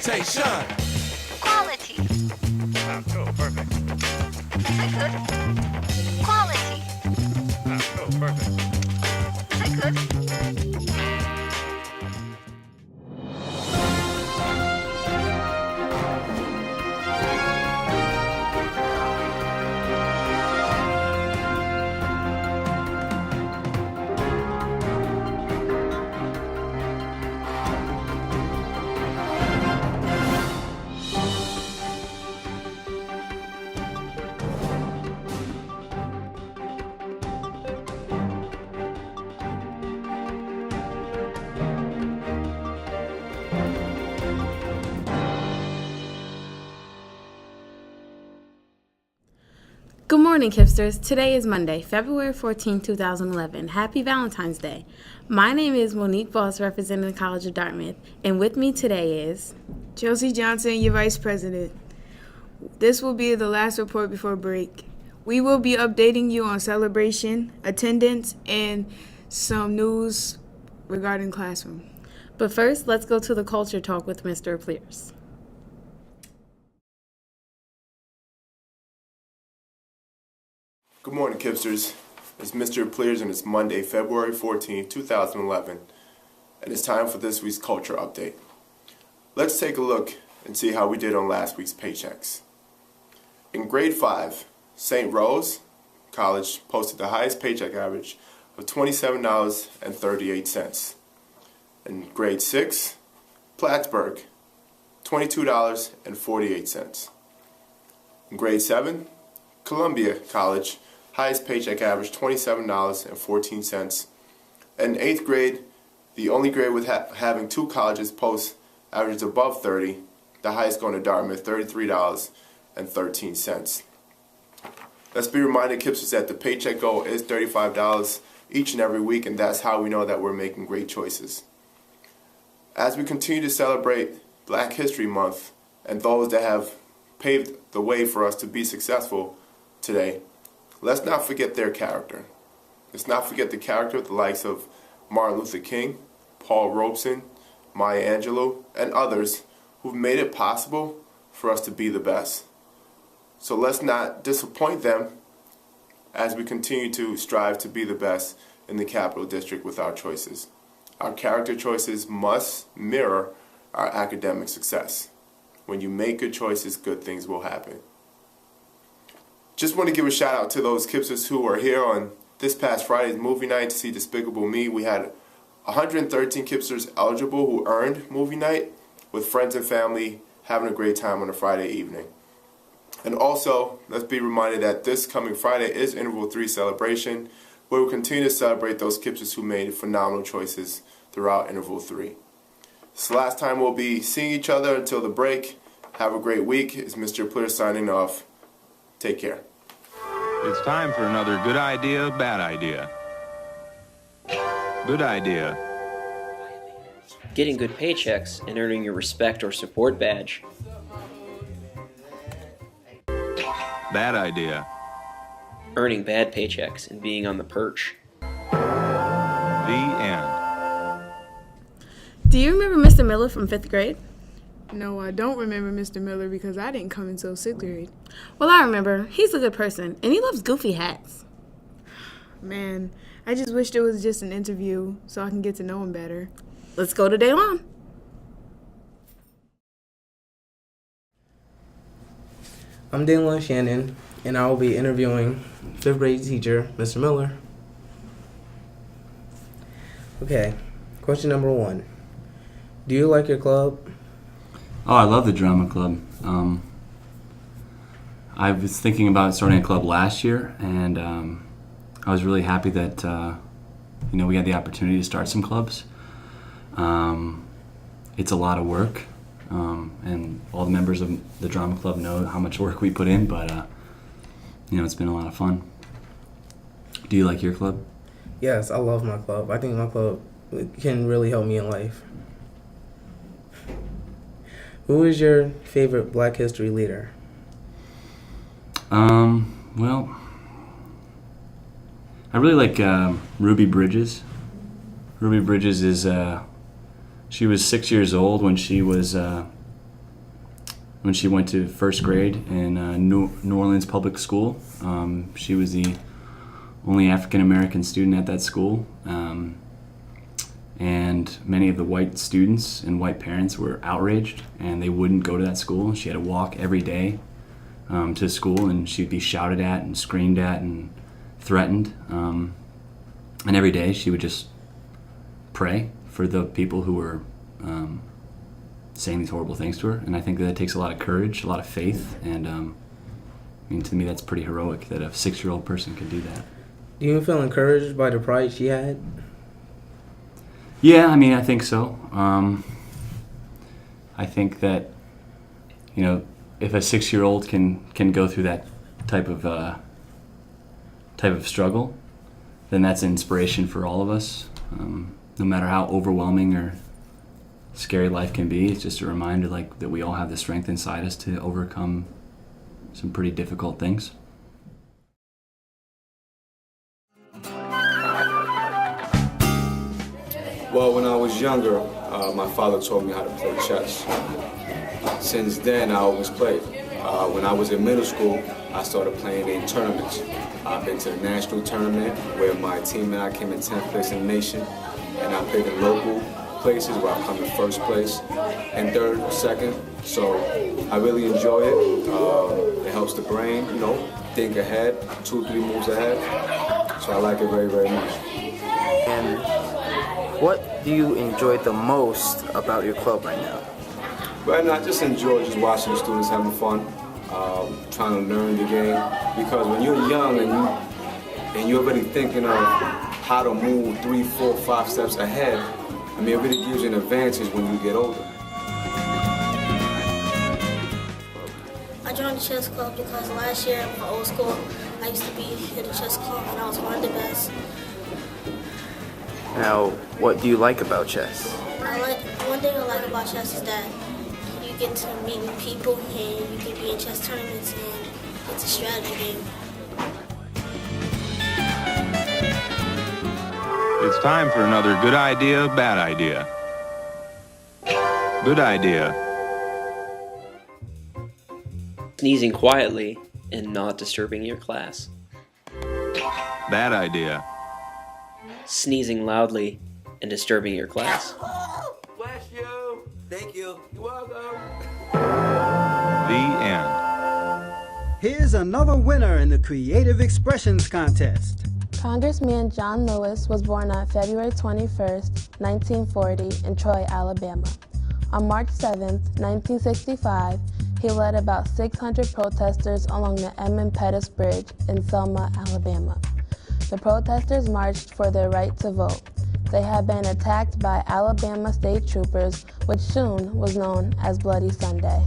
Presentation. Quality. Cool, perfect. Is that good? Quality. Cool, perfect. Is that good? Good morning, Kipsters. Today is Monday, February 14, 2011. Happy Valentine's Day. My name is Monique Voss, representing the College of Dartmouth, and with me today is Chelsea Johnson, your Vice President. This will be the last report before break. We will be updating you on celebration, attendance, and some news regarding classroom. But first, let's go to the culture talk with Mr. Pleers. Good morning, Kipsters. It's Mr. Pleers and it's Monday, February 14, 2011, and it's time for this week's Culture Update. Let's take a look and see how we did on last week's paychecks. In grade 5, St. Rose College posted the highest paycheck average of $27.38. In grade 6, Plattsburgh, $22.48. In grade 7, Columbia College, highest paycheck average $27.14. And in 8th grade, the only grade with having two colleges post averages above 30, the highest going to Dartmouth, $33.13. Let's be reminded, Kipsters, that the paycheck goal is $35 each and every week, and that's how we know that we're making great choices. As we continue to celebrate Black History Month and those that have paved the way for us to be successful today, let's not forget their character. Let's not forget the character of the likes of Martin Luther King, Paul Robeson, Maya Angelou, and others who've made it possible for us to be the best. So let's not disappoint them as we continue to strive to be the best in the Capital District with our choices. Our character choices must mirror our academic success. When you make good choices, good things will happen. Just want to give a shout out to those Kipsters who were here on this past Friday's movie night to see Despicable Me. We had 113 Kipsters eligible who earned movie night, with friends and family having a great time on a Friday evening. And also, let's be reminded that this coming Friday is Interval 3 celebration, where we'll continue to celebrate those Kipsters who made phenomenal choices throughout Interval 3. It's the last time we'll be seeing each other until the break. Have a great week. It's Mr. Pleer signing off. Take care. It's time for another good idea, bad idea. Good idea. Getting good paychecks and earning your respect or support badge. Bad idea. Earning bad paychecks and being on the perch. The end. Do you remember Mr. Miller from 5th grade? No, I don't remember Mr. Miller because I didn't come until 6th grade. Well, I remember. He's a good person, and he loves goofy hats. Man, I just wished it was just an interview so I can get to know him better. Let's go to Daylon. I'm Daylon Shannon, and I will be interviewing 5th grade teacher, Mr. Miller. Okay, question number 1. Do you like your club? Oh, I love the drama club. I was thinking about starting a club last year, and I was really happy that we had the opportunity to start some clubs. It's a lot of work, and all the members of the drama club know how much work we put in, but it's been a lot of fun. Do you like your club? Yes, I love my club. I think my club can really help me in life. Who is your favorite Black History leader? Well, I really like Ruby Bridges. Ruby Bridges is, she was 6 years old when she was when she went to first grade in New Orleans Public School. She was the only African-American student at that school. And many of the white students and white parents were outraged, and they wouldn't go to that school. She had to walk every day to school, and she'd be shouted at and screamed at and threatened. And every day she would just pray for the people who were saying these horrible things to her. And I think that it takes a lot of courage, a lot of faith, and I mean, to me that's pretty heroic that a 6-year-old person could do that. Do you feel encouraged by the pride she had? Yeah, I mean, I think so. I think that, you know, if a 6-year-old can go through that type of struggle, then that's an inspiration for all of us. No matter how overwhelming or scary life can be, it's just a reminder like that we all have the strength inside us to overcome some pretty difficult things. Well, when I was younger, my father taught me how to play chess. Since then, I always played. When I was in middle school, I started playing in tournaments. I've been to the national tournament where my team and I came in 10th place in the nation, and I played in local places where I've come in first place and third, second. So I really enjoy it. It helps the brain, you know, think ahead, 2 or 3 moves ahead. So I like it very, very much. And what do you enjoy the most about your club right now? Right now, I just enjoy just watching the students having fun, trying to learn the game. Because when you're young and you're already thinking of how to move 3, 4, 5 steps ahead, I mean, it really gives you an advantage when you get older. I joined the chess club because last year in my old school, I used to be in the chess club and I was one of the best. Now, what do you like about chess? One thing I like about chess is that you get to meet new people and you can be in chess tournaments and it's a strategy game. It's time for another good idea, bad idea. Good idea. Sneezing quietly and not disturbing your class. Bad idea. Sneezing loudly and disturbing your class. Bless you. Thank you. You're welcome. The end. Here's another winner in the Creative Expressions Contest. Congressman John Lewis was born on February 21st, 1940 in Troy, Alabama. On March 7th, 1965, he led about 600 protesters along the Edmund Pettus Bridge in Selma, Alabama. The protesters marched for their right to vote. They had been attacked by Alabama state troopers, which soon was known as Bloody Sunday.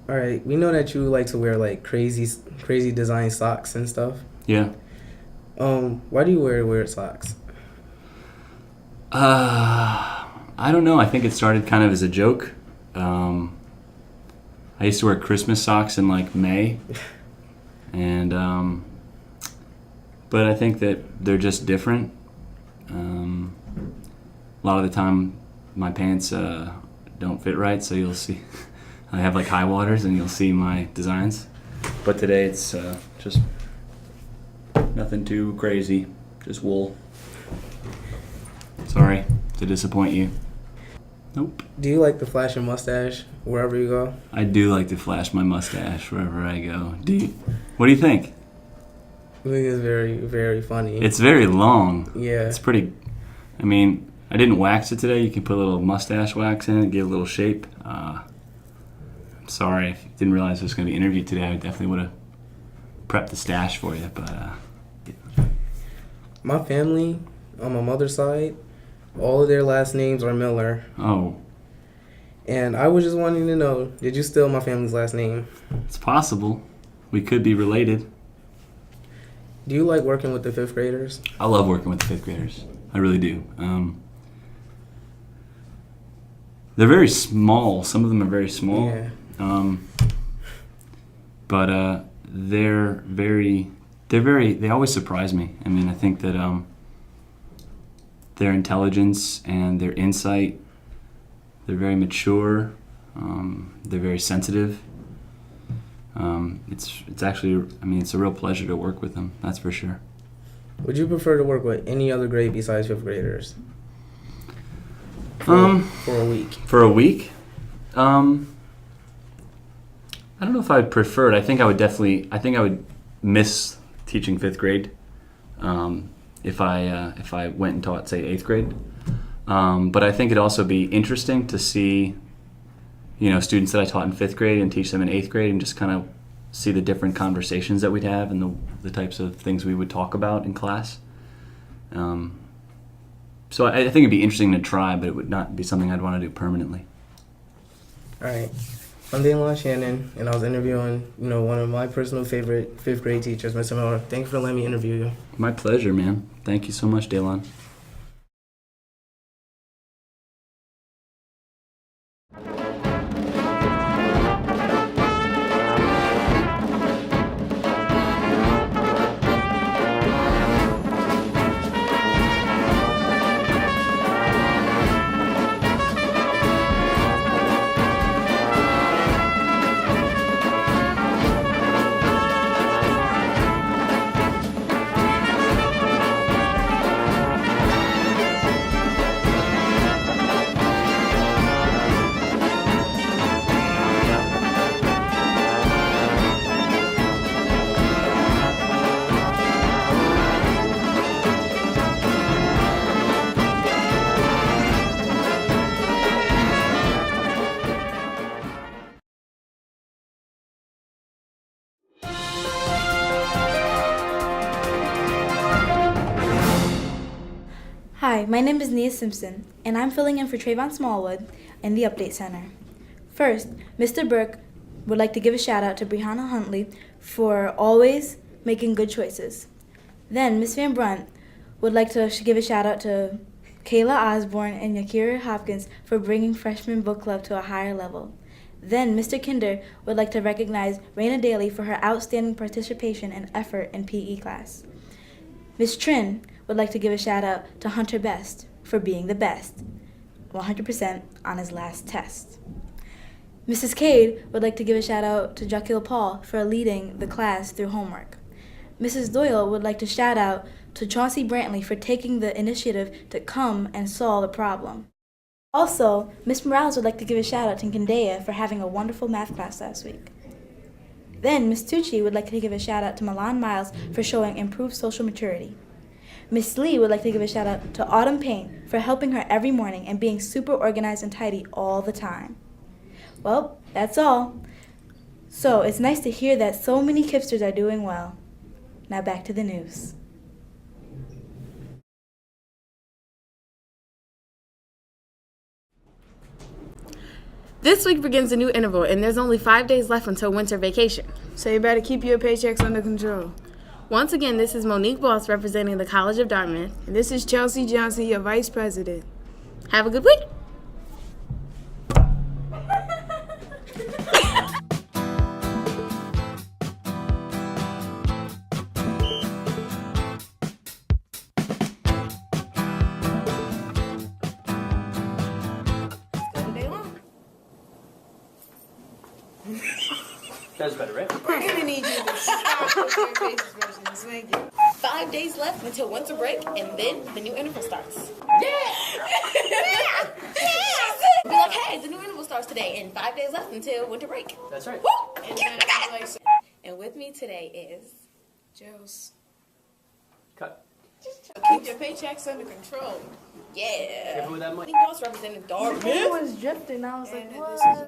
All right, we know that you like to wear like crazy design socks and stuff. Yeah. Why do you wear weird socks? I don't know. I think it started kind of as a joke. I used to wear Christmas socks in like May, and but I think that they're just different. A lot of the time, my pants don't fit right, so you'll see. I have like high waters, and you'll see my designs. But today it's just nothing too crazy, just wool. Sorry to disappoint you. Nope. Do you like to flash your mustache wherever you go? I do like to flash my mustache wherever I go. What do you think? I think it's very, very funny. It's very long. Yeah. It's pretty. I mean, I didn't wax it today. You can put a little mustache wax in it, give it a little shape. I'm sorry if you didn't realize I was going to be interviewed today. I definitely would have prepped the stash for you, but. My family, on my mother's side, all of their last names are Miller. Oh. And I was just wanting to know, did you steal my family's last name? It's possible. We could be related. Do you like working with the 5th graders? I love working with the 5th graders. I really do. They're very small. Some of them are very small. Yeah. But they always surprise me. I mean, I think that their intelligence and their insight. They're very mature. They're very sensitive. It's actually, I mean, it's a real pleasure to work with them, that's for sure. Would you prefer to work with any other grade besides fifth graders? For a week. For a week? I don't know if I'd prefer it. I think I would miss teaching fifth grade if I went and taught, say, eighth grade. But I think it'd also be interesting to see, students that I taught in fifth grade and teach them in eighth grade and just kind of see the different conversations that we'd have and the types of things we would talk about in class. So I think it'd be interesting to try, but it would not be something I'd want to do permanently. All right. I'm Daylon Shannon, and I was interviewing, one of my personal favorite fifth grade teachers, Mr. Miller. Thank you for letting me interview you. My pleasure, man. Thank you so much, Daylon. Hi, my name is Nia Simpson, and I'm filling in for Trayvon Smallwood in the Update Center. First, Mr. Burke would like to give a shout out to Brianna Huntley for always making good choices. Then, Ms. Van Brunt would like to give a shout out to Kayla Osborne and Yakira Hopkins for bringing Freshman Book Club to a higher level. Then, Mr. Kinder would like to recognize Raina Daly for her outstanding participation and effort in PE class. Ms. Trin would like to give a shout out to Hunter Best for being the best, 100% on his last test. Mrs. Cade would like to give a shout out to Jaquil Paul for leading the class through homework. Mrs. Doyle would like to shout out to Chauncey Brantley for taking the initiative to come and solve the problem. Also, Ms. Morales would like to give a shout out to Kendaya for having a wonderful math class last week. Then Ms. Tucci would like to give a shout out to Milan Miles for showing improved social maturity. Ms. Lee would like to give a shout out to Autumn Payne for helping her every morning and being super organized and tidy all the time. Well, that's all. So it's nice to hear that so many Kipsters are doing well. Now back to the news. This week begins a new interval, and there's only 5 days left until winter vacation. So you better keep your paychecks under control. Once again, this is Monique Boss representing the College of Dartmouth. And this is Chelsea Johnson, your Vice President. Have a good week. That's better, right? We're gonna need you to stop with your faces versions. Thank you. 5 days left until winter break, and then the new interval starts. Yeah! Be like, hey, the new interval starts today, and 5 days left until winter break. That's right. Woo! And then it's like, And with me today is Joe's. Cut. Keep your paychecks under control. yeah. Careful with that money. Monique Boss representing Dartmouth. It was drifting. I was like, And what? this is